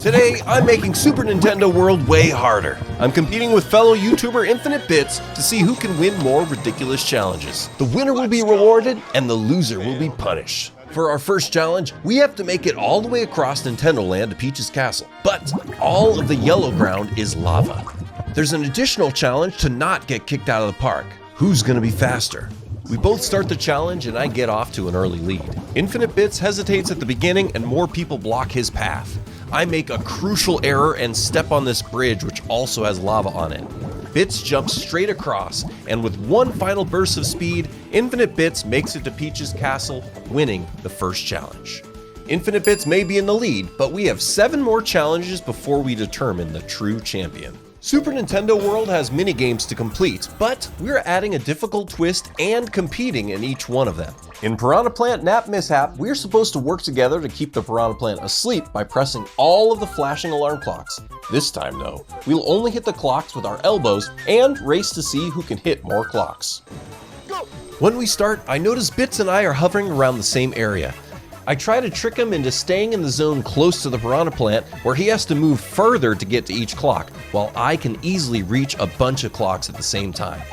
Today, I'm making Super Nintendo World way harder. I'm competing with fellow YouTuber Infinite Bits to see who can win more ridiculous challenges. The winner will be rewarded, and the loser will be punished. For our first challenge, we have to make it all the way across Nintendo Land to Peach's Castle, but all of the yellow ground is lava. There's an additional challenge to not get kicked out of the park. Who's gonna be faster? We both start the challenge and I get off to an early lead. Infinite Bits hesitates at the beginning and more people block his path. I make a crucial error and step on this bridge which also has lava on it. Bits jumps straight across, and with one final burst of speed, Infinite Bits makes it to Peach's Castle, winning the first challenge. Infinite Bits may be in the lead, but we have 7 more challenges before we determine the true champion. Super Nintendo World has mini-games to complete, but we're adding a difficult twist and competing in each one of them. In Piranha Plant Nap Mishap, we're supposed to work together to keep the Piranha Plant asleep by pressing all of the flashing alarm clocks. This time though, we'll only hit the clocks with our elbows and race to see who can hit more clocks. Go! When we start, I notice Bits and I are hovering around the same area. I try to trick him into staying in the zone close to the Piranha Plant where he has to move further to get to each clock, while I can easily reach a bunch of clocks at the same time.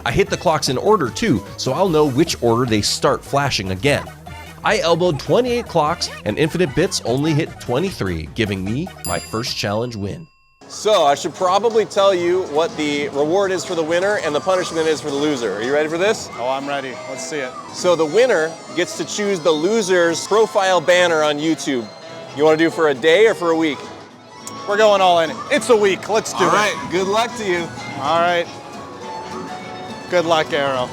I hit the clocks in order too, so I'll know which order they start flashing again. I elbowed 28 clocks and Infinite Bits only hit 23, giving me my first challenge win. So I should probably tell you what the reward is for the winner and the punishment is for the loser. Are you ready for this? Oh, I'm ready. Let's see it. So the winner gets to choose the loser's profile banner on YouTube. You want to do it for a day or for a week? We're going all in. It's a week. Let's do it. All right, good luck to you. All right. Good luck, Arrow.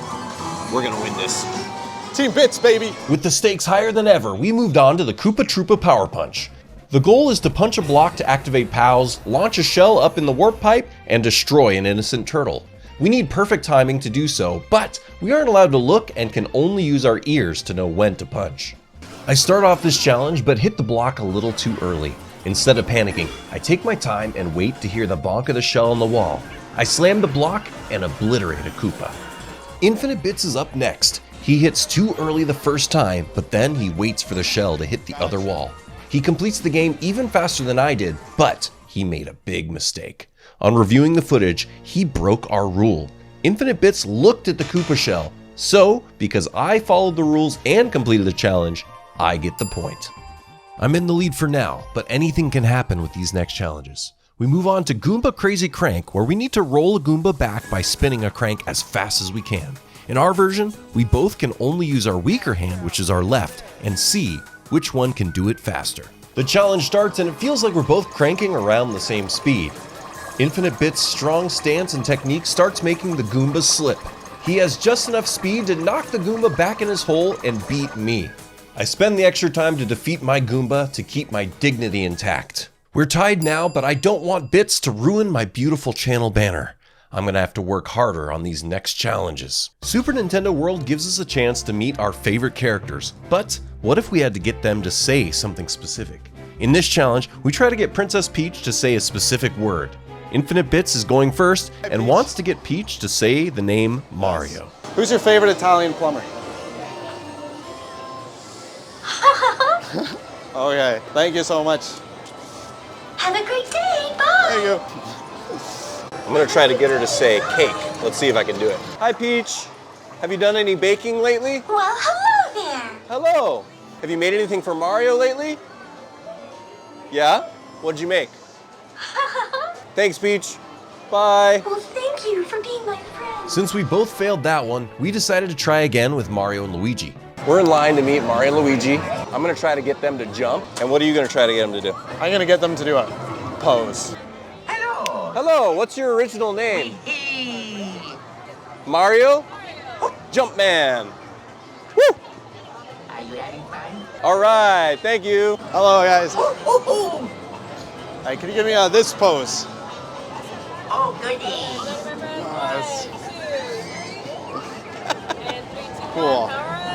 We're gonna win this. Team Bits, baby. With the stakes higher than ever, we moved on to the Koopa Troopa Power Punch. The goal is to punch a block to activate POWs, launch a shell up in the warp pipe, and destroy an innocent turtle. We need perfect timing to do so, but we aren't allowed to look and can only use our ears to know when to punch. I start off this challenge but hit the block a little too early. Instead of panicking, I take my time and wait to hear the bonk of the shell on the wall. I slam the block and obliterate a Koopa. Infinite Bits is up next. He hits too early the first time, but then he waits for the shell to hit the other wall. He completes the game even faster than I did, but he made a big mistake. On reviewing the footage, he broke our rule. Infinite Bits looked at the Koopa shell, so because I followed the rules and completed the challenge, I get the point. I'm in the lead for now, but anything can happen with these next challenges. We move on to Goomba Crazy Crank, where we need to roll a Goomba back by spinning a crank as fast as we can. In our version, we both can only use our weaker hand, which is our left, and see which one can do it faster. The challenge starts and it feels like we're both cranking around the same speed. Infinite Bits' strong stance and technique starts making the Goomba slip. He has just enough speed to knock the Goomba back in his hole and beat me. I spend the extra time to defeat my Goomba to keep my dignity intact. We're tied now, but I don't want Bits to ruin my beautiful channel banner. I'm gonna have to work harder on these next challenges. Super Nintendo World gives us a chance to meet our favorite characters, but what if we had to get them to say something specific? In this challenge, we try to get Princess Peach to say a specific word. Infinite Bits is going first and wants to get Peach to say the name Mario. Who's your favorite Italian plumber? Okay, thank you so much. Have a great day. Bye. Thank you. I'm gonna try to get her to say cake. Let's see if I can do it. Hi Peach, have you done any baking lately? Well, hello there. Hello. Have you made anything for Mario lately? Yeah? What'd you make? Thanks, Peach. Bye. Well, thank you for being my friend. Since we both failed that one, we decided to try again with Mario and Luigi. We're in line to meet Mario and Luigi. I'm gonna try to get them to jump. And what are you gonna try to get them to do? I'm gonna get them to do a pose. Hello. Hello, what's your original name? Mario? Jumpman. Woo! Are you having fun? All right, thank you. Hello, guys. Hey, can you give me this pose? Oh, goody. That's cool.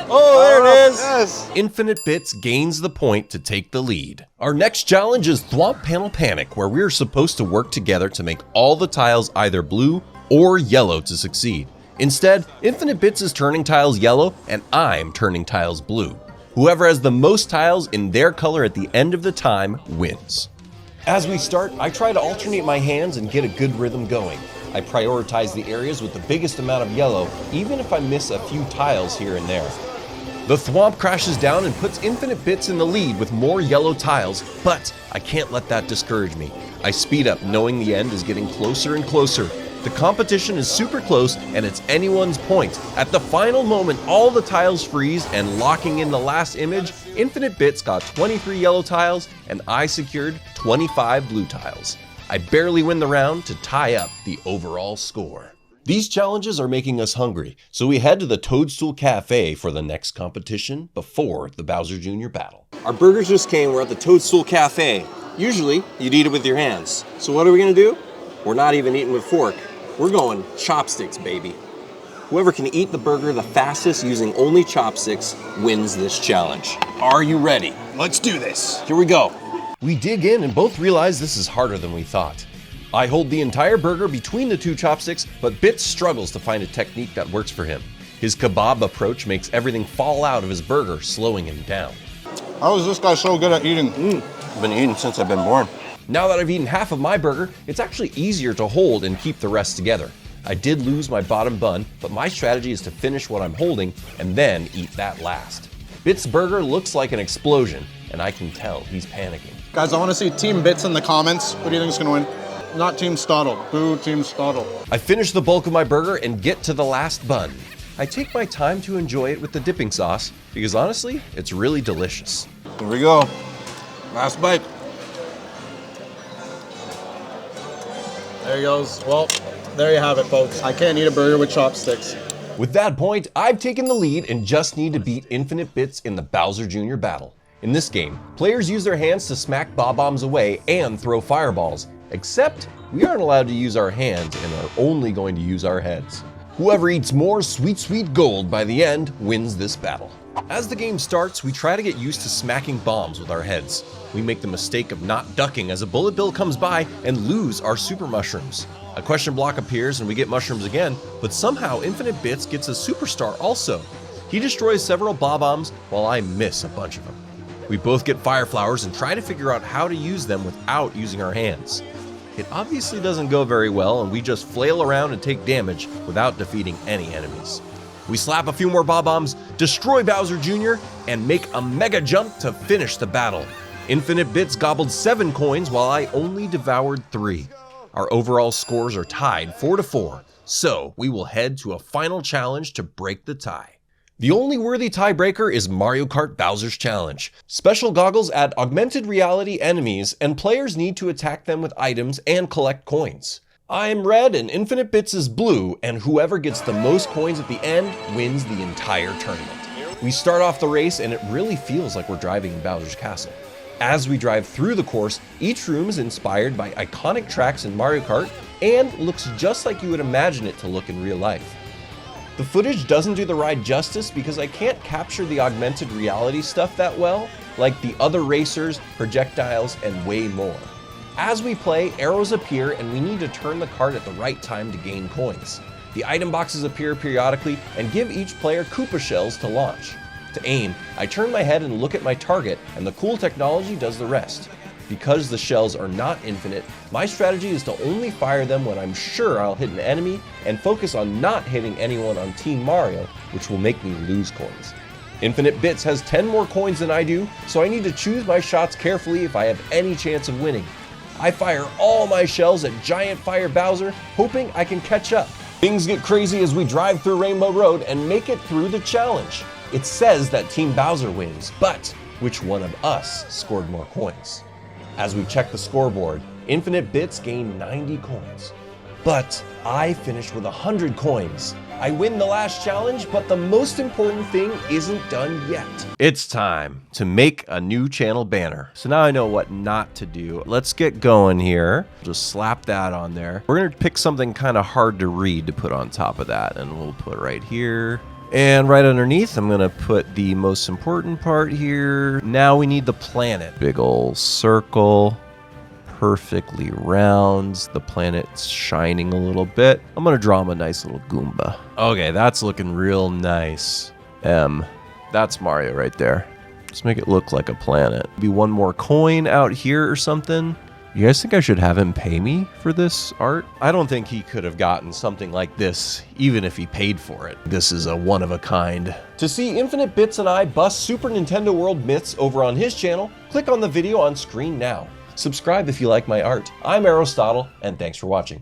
Oh, there it is. Yes. Infinite Bits gains the point to take the lead. Our next challenge is Thwomp Panel Panic, where we're supposed to work together to make all the tiles either blue or yellow to succeed. Instead, Infinite Bits is turning tiles yellow and I'm turning tiles blue. Whoever has the most tiles in their color at the end of the time wins. As we start, I try to alternate my hands and get a good rhythm going. I prioritize the areas with the biggest amount of yellow, even if I miss a few tiles here and there. The thwomp crashes down and puts Infinite Bits in the lead with more yellow tiles, but I can't let that discourage me. I speed up, knowing the end is getting closer and closer. The competition is super close and it's anyone's point. At the final moment, all the tiles freeze, and locking in the last image, Infinite Bits got 23 yellow tiles and I secured 25 blue tiles. I barely win the round to tie up the overall score. These challenges are making us hungry, so we head to the Toadstool Cafe for the next competition before the Bowser Jr. battle. Our burgers just came, we're at the Toadstool Cafe. Usually, you'd eat it with your hands. So what are we gonna do? We're not even eating with fork. We're going chopsticks, baby. Whoever can eat the burger the fastest using only chopsticks wins this challenge. Are you ready? Let's do this. Here we go. We dig in and both realize this is harder than we thought. I hold the entire burger between the two chopsticks, but Bits struggles to find a technique that works for him. His kebab approach makes everything fall out of his burger, slowing him down. How is this guy so good at eating? I've been eating since I've been born. Now that I've eaten half of my burger, it's actually easier to hold and keep the rest together. I did lose my bottom bun, but my strategy is to finish what I'm holding and then eat that last. Bits' burger looks like an explosion, and I can tell he's panicking. Guys, I want to see Team Bits in the comments. Who do you think is going to win? Not Team Stotle. Boo, Team Stotle. I finish the bulk of my burger and get to the last bun. I take my time to enjoy it with the dipping sauce because honestly, it's really delicious. Here we go. Last bite. There he goes. Well, there you have it, folks. I can't eat a burger with chopsticks. With that point, I've taken the lead and just need to beat Infinite Bits in the Bowser Jr. battle. In this game, players use their hands to smack bob-ombs away and throw fireballs, except we aren't allowed to use our hands and are only going to use our heads. Whoever eats more sweet, sweet gold by the end wins this battle. As the game starts, we try to get used to smacking bombs with our heads. We make the mistake of not ducking as a bullet bill comes by and lose our super mushrooms. A question block appears and we get mushrooms again, but somehow Infinite Bits gets a superstar also. He destroys several bob-ombs while I miss a bunch of them. We both get fire flowers and try to figure out how to use them without using our hands. It obviously doesn't go very well and we just flail around and take damage without defeating any enemies. We slap a few more bob-ombs, destroy Bowser Jr., and make a mega jump to finish the battle. Infinite Bits gobbled 7 coins while I only devoured 3. Our overall scores are tied 4-4, so we will head to a final challenge to break the tie. The only worthy tiebreaker is Mario Kart Bowser's Challenge. Special goggles add augmented reality enemies, and players need to attack them with items and collect coins. I am red and Infinite Bits is blue, and whoever gets the most coins at the end wins the entire tournament. We start off the race and it really feels like we're driving in Bowser's Castle. As we drive through the course, each room is inspired by iconic tracks in Mario Kart and looks just like you would imagine it to look in real life. The footage doesn't do the ride justice because I can't capture the augmented reality stuff that well, like the other racers, projectiles, and way more. As we play, arrows appear and we need to turn the cart at the right time to gain coins. The item boxes appear periodically and give each player Koopa shells to launch. To aim, I turn my head and look at my target, and the cool technology does the rest. Because the shells are not infinite, my strategy is to only fire them when I'm sure I'll hit an enemy and focus on not hitting anyone on Team Mario, which will make me lose coins. Infinite Bits has 10 more coins than I do, so I need to choose my shots carefully if I have any chance of winning. I fire all my shells at Giant Fire Bowser, hoping I can catch up. Things get crazy as we drive through Rainbow Road and make it through the challenge. It says that Team Bowser wins, but which one of us scored more coins? As we check the scoreboard, Infinite Bits gained 90 coins. But I finished with 100 coins. I win the last challenge, but the most important thing isn't done yet. It's time to make a new channel banner. So now I know what not to do. Let's get going here. Just slap that on there. We're gonna pick something kind of hard to read to put on top of that, and we'll put right here. And right underneath, I'm gonna put the most important part here. Now we need the planet. Big ol' circle, perfectly round. The planet's shining a little bit. I'm gonna draw him a nice little Goomba. Okay, that's looking real nice. That's Mario right there. Just make it look like a planet. Maybe one more coin out here or something. You guys think I should have him pay me for this art? I don't think he could have gotten something like this, even if he paid for it. This is a one-of-a-kind. To see Infinite Bits and I bust Super Nintendo World myths over on his channel, click on the video on screen now. Subscribe if you like my art. I'm Arrowstotle, and thanks for watching.